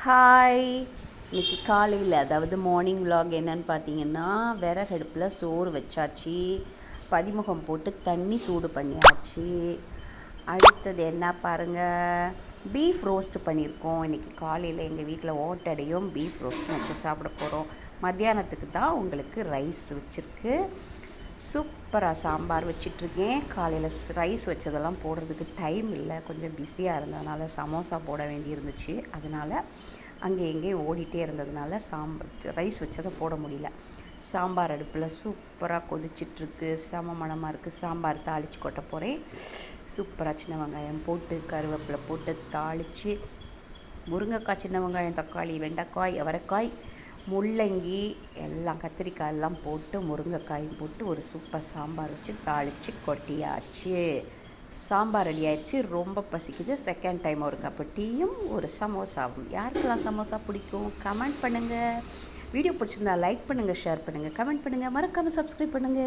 Hi. இன்றைக்கி காலையில் அதாவது மார்னிங் vlog என்னன்னு பார்த்தீங்கன்னா, விறகடுப்பில் சோறு வச்சாச்சு, பதிமுகம் போட்டு தண்ணி சூடு பண்ணியாச்சு. அடுத்தது என்ன பாருங்கள், பீஃப் ரோஸ்ட் பண்ணியிருக்கோம். இன்றைக்கி காலையில் எங்கள் வீட்டில் ஓட்டடையும் பீஃப் ரோஸ்ட்டும் வச்சு சாப்பிட போகிறோம். மத்தியானத்துக்கு தான் உங்களுக்கு ரைஸ் வச்சுருக்கு. சூப்பராக சாம்பார் வச்சிட்ருக்கேன். காலையில் ரைஸ் வச்சதெல்லாம் போடுறதுக்கு டைம் இல்லை, கொஞ்சம் பிஸியாக இருந்ததுனால சமோசா போட வேண்டி இருந்துச்சு. அதனால் அங்கே எங்கேயும் ஓடிட்டே இருந்ததுனால ரைஸ் வச்சதை போட முடியல. சாம்பார் அடுப்பில் சூப்பராக கொதிச்சிட்ருக்கு, செம மணமாக இருக்குது. சாம்பார் தாளித்து கொட்ட போகிறேன். சூப்பராக சின்ன வெங்காயம் போட்டு கருவேப்பிலை போட்டு தாளித்து, முருங்கைக்காய், சின்ன வெங்காயம், தக்காளி, வெண்டைக்காய், அவரைக்காய், முள்ளங்கி எல்லாம், கத்திரிக்காய் எல்லாம் போட்டு முருங்கைக்காயும் போட்டு ஒரு சூப்பர் சாம்பார் வச்சு தாளித்து கொட்டியாச்சு. சாம்பார் ரெடி ஆயிடுச்சு. ரொம்ப பசிக்குது. செகண்ட் டைம் ஒரு கப்பு டீயும் ஒரு சமோசாவும். யாருக்கெல்லாம் சமோசா பிடிக்கும் கமெண்ட் பண்ணுங்கள். வீடியோ பிடிச்சிருந்தா லைக் பண்ணுங்கள், ஷேர் பண்ணுங்கள், கமெண்ட் பண்ணுங்கள், மறக்காமல் சப்ஸ்கிரைப் பண்ணுங்கள்.